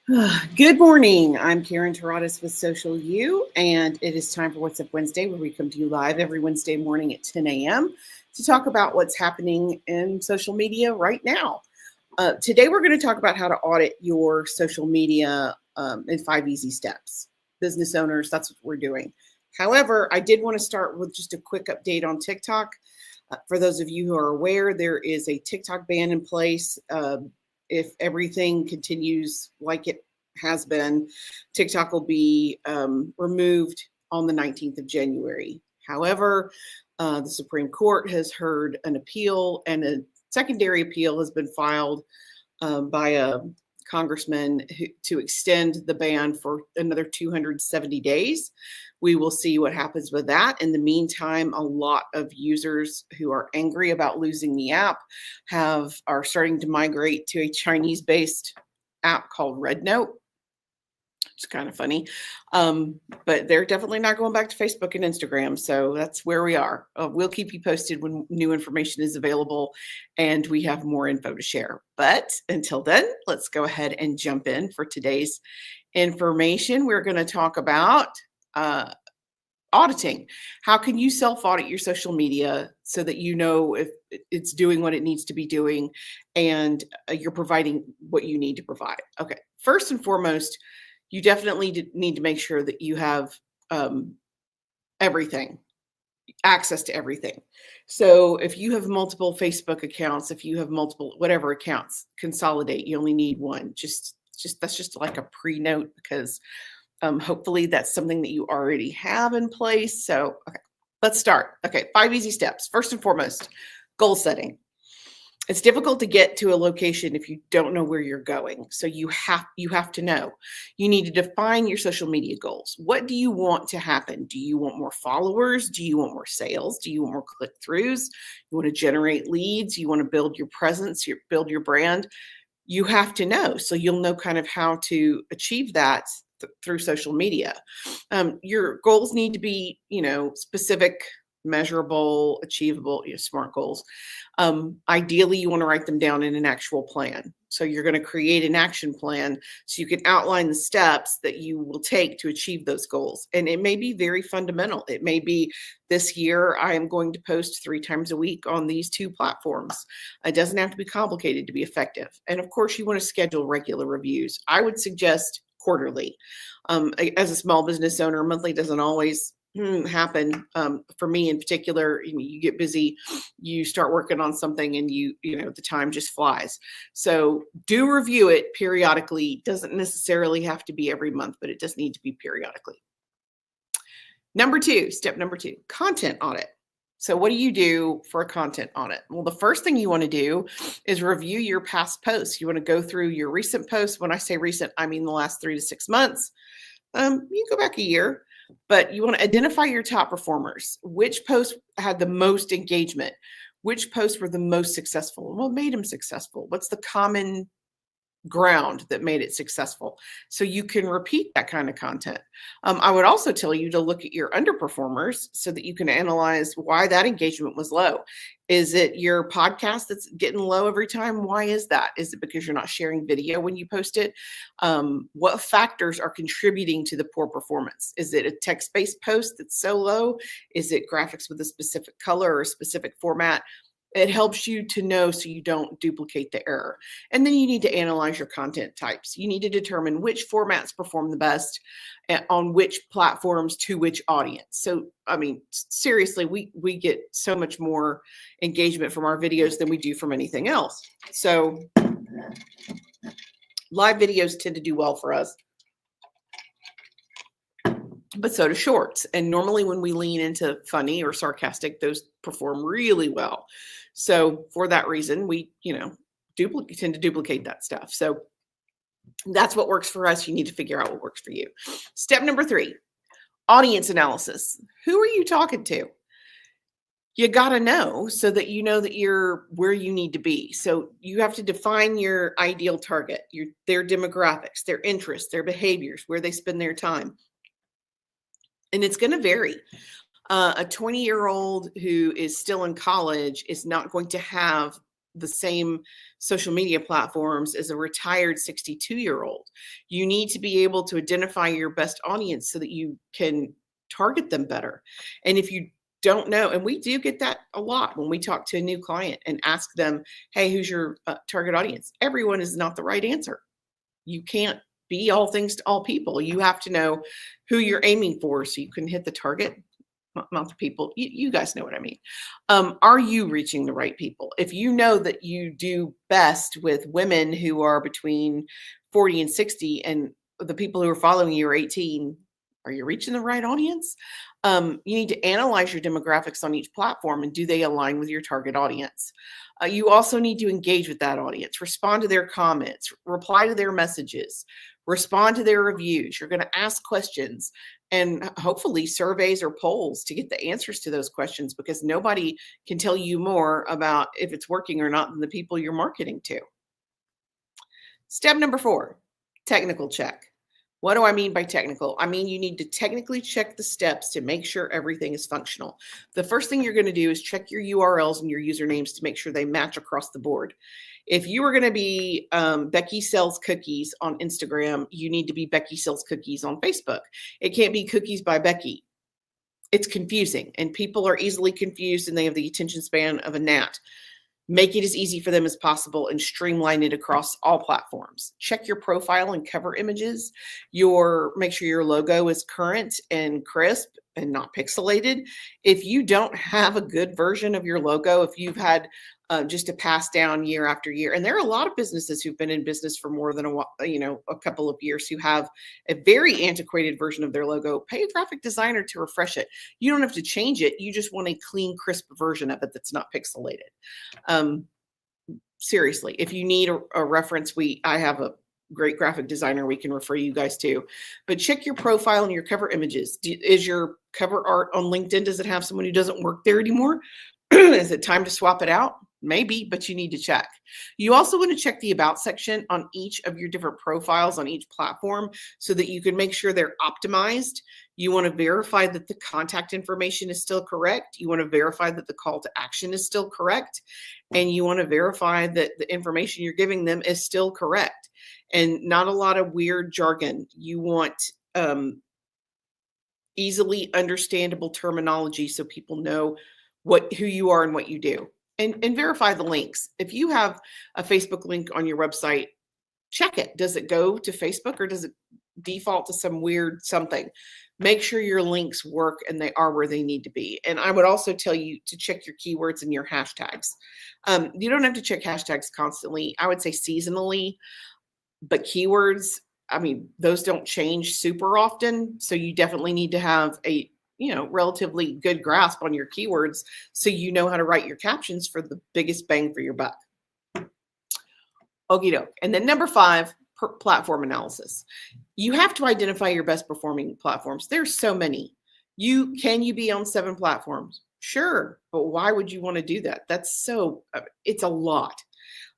Good morning. I'm Karen Taradas with Social U, and it is time for What's Up Wednesday, where we come to you live every Wednesday morning at 10 a.m. to talk about what's happening in social media right now. Today, we're going to talk about how to audit your social media in 5 easy steps. Business owners, that's what we're doing. However, I did want to start with just a quick update on TikTok. For those of you who are aware, there is a TikTok ban in place. If everything continues like it has been, TikTok will be removed on the 19th of January. However, the Supreme Court has heard an appeal, and a secondary appeal has been filed by a congressman to extend the ban for another 270 days. We will see what happens with that. In the meantime, a lot of users who are angry about losing the app are starting to migrate to a Chinese-based app called RedNote. It's kind of funny, but they're definitely not going back to Facebook and Instagram. So that's where we are. We'll keep you posted when new information is available and we have more info to share. But until then, let's go ahead and jump in for today's information. We're going to talk about auditing. How can you self-audit your social media so that you know if it's doing what it needs to be doing and you're providing what you need to provide? Okay, first and foremost, you definitely need to make sure that you have everything, access to everything. So if you have multiple Facebook accounts, if you have multiple whatever accounts, consolidate. You only need one. Just that's just like a pre-note, because hopefully that's something that you already have in place. So okay, let's start. Okay, 5 easy steps. First and foremost, goal setting. It's difficult to get to a location if you don't know where you're going. So you have to know. You need to define your social media goals. What do you want to happen? Do you want more followers? Do you want more sales? Do you want more click-throughs? You want to generate leads? You want to build your presence, build your brand? You have to know. So you'll know kind of how to achieve that through social media. Your goals need to be, specific, measurable, achievable, SMART goals. Ideally, you want to write them down in an actual plan. So you're going to create an action plan so you can outline the steps that you will take to achieve those goals. And it may be very fundamental. It may be, this year, I am going to post 3 times a week on these 2 platforms. It doesn't have to be complicated to be effective. And of course, you want to schedule regular reviews. I would suggest quarterly. As a small business owner, monthly doesn't always happen. For me in particular, you get busy, you start working on something, and the time just flies. So do review it periodically. Doesn't necessarily have to be every month, but it does need to be periodically. Step number 2, content audit. So what do you do for a content audit? Well, the first thing you want to do is review your past posts. You want to go through your recent posts. When I say recent, I mean the last 3 to 6 months. You go back a year, but you want to identify your top performers. Which posts had the most engagement? Which posts were the most successful? What made them successful? What's the common ground that made it successful? So you can repeat that kind of content. I would also tell you to look at your underperformers so that you can analyze why that engagement was low. Is it your podcast that's getting low every time? Why is that? Is it because you're not sharing video when you post it? What factors are contributing to the poor performance? Is it a text-based post that's so low? Is it graphics with a specific color or a specific format? It helps you to know so you don't duplicate the error. And then you need to analyze your content types. You need to determine which formats perform the best on which platforms to which audience. So, seriously, we get so much more engagement from our videos than we do from anything else. So live videos tend to do well for us, but so do shorts. And normally when we lean into funny or sarcastic, those perform really well. So for that reason, we, tend to duplicate that stuff. So that's what works for us. You need to figure out what works for you. Step number 3, audience analysis. Who are you talking to? You got to know so that you know that you're where you need to be. So you have to define your ideal target, their demographics, their interests, their behaviors, where they spend their time. And it's going to vary. A 20-year-old who is still in college is not going to have the same social media platforms as a retired 62-year-old. You need to be able to identify your best audience so that you can target them better. And if you don't know, and we do get that a lot when we talk to a new client and ask them, hey, who's your target audience? Everyone is not the right answer. You can't be all things to all people. You have to know who you're aiming for so you can hit the target. Not the people. You guys know what I mean. Are you reaching the right people? If you know that you do best with women who are between 40 and 60 and the people who are following you are 18, are you reaching the right audience? You need to analyze your demographics on each platform and do they align with your target audience? You also need to engage with that audience, respond to their comments, reply to their messages, respond to their reviews. You're going to ask questions and hopefully surveys or polls to get the answers to those questions, because nobody can tell you more about if it's working or not than the people you're marketing to. Step number 4, technical check. What do I mean by technical? I mean, you need to technically check the steps to make sure everything is functional. The first thing you're going to do is check your URLs and your usernames to make sure they match across the board. If you are going to be Becky Sells Cookies on Instagram, you need to be Becky Sells Cookies on Facebook. It can't be Cookies by Becky. It's confusing, and people are easily confused, and they have the attention span of a gnat. Make it as easy for them as possible and streamline it across all platforms. Check your profile and cover images. Make sure your logo is current and crisp and not pixelated. If you don't have a good version of your logo, if you've had just a pass down year after year, and there are a lot of businesses who've been in business for more than a couple of years who have a very antiquated version of their logo, pay a graphic designer to refresh it. You don't have to change it. You just want a clean, crisp version of it that's not pixelated. Seriously, if you need a reference, I have a great graphic designer we can refer you guys to. But check your profile and your cover images. Is your cover art on LinkedIn, does it have someone who doesn't work there anymore? Is it time to swap it out? Maybe, but you need to check. You also want to check the about section on each of your different profiles on each platform so that you can make sure they're optimized. You want to verify that the contact information is still correct. You want to verify that the call to action is still correct. And you want to verify that the information you're giving them is still correct and not a lot of weird jargon. You want easily understandable terminology so people know who you are and what you do. And verify the links. If you have a Facebook link on your website, check it. Does it go to Facebook or does it default to some weird something? Make sure your links work and they are where they need to be. And I would also tell you to check your keywords and your hashtags. You don't have to check hashtags constantly. I would say seasonally, but keywords, I mean, those don't change super often. So you definitely need to have a relatively good grasp on your keywords so you know how to write your captions for the biggest bang for your buck. Okie doke. And then number 5, platform analysis. You have to identify your best performing platforms. There's so many. Can you be on 7 platforms? Sure. But why would you want to do that? It's a lot.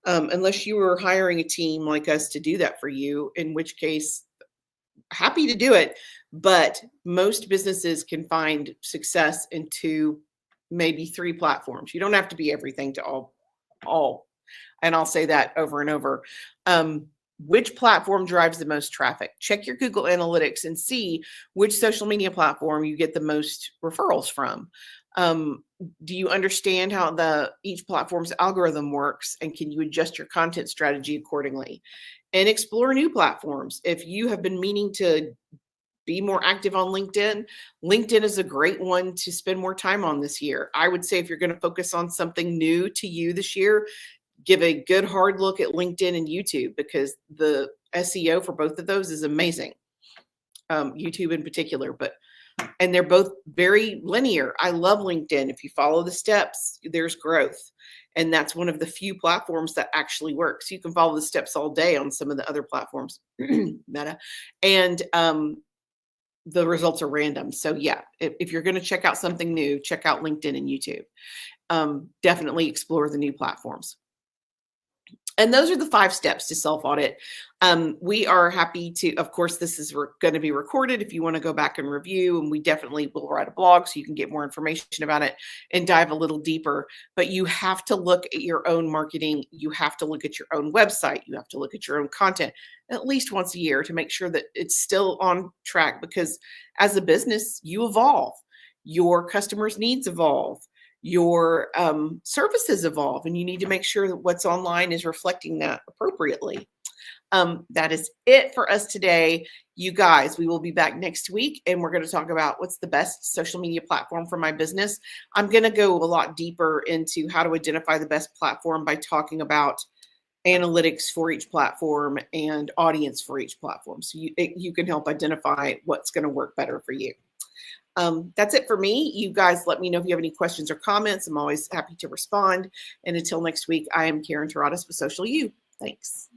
Unless you were hiring a team like us to do that for you, in which case, happy to do it. But most businesses can find success in 2, maybe 3 platforms. You don't have to be everything to all. And I'll say that over and over. Which platform drives the most traffic? Check your Google Analytics and see which social media platform you get the most referrals from. Do you understand how each platform's algorithm works, and can you adjust your content strategy accordingly? And explore new platforms. If you have been meaning to be more active on LinkedIn, LinkedIn is a great one to spend more time on this year. I would say if you're going to focus on something new to you this year, give a good hard look at LinkedIn and YouTube, because the SEO for both of those is amazing. YouTube in particular, and they're both very linear. I love LinkedIn. If you follow the steps, there's growth. And that's one of the few platforms that actually works. You can follow the steps all day on some of the other platforms, Meta, and the results are random. So yeah, if you're going to check out something new, check out LinkedIn and YouTube. Definitely explore the new platforms. And those are the 5 steps to self-audit. We are happy to, of course, this is going to be recorded if you want to go back and review, and we definitely will write a blog so you can get more information about it and dive a little deeper. But you have to look at your own marketing. You have to look at your own website. You have to look at your own content at least once a year to make sure that it's still on track, because as a business, you evolve. Your customers' needs evolve. Your services evolve, and you need to make sure that what's online is reflecting that appropriately. That is it for us today. You guys, we will be back next week, and we're going to talk about what's the best social media platform for my business. I'm going to go a lot deeper into how to identify the best platform by talking about analytics for each platform and audience for each platform. So you can help identify what's going to work better for you. That's it for me. You guys let me know if you have any questions or comments. I'm always happy to respond. And until next week, I am Karen Taradas with Social U. Thanks.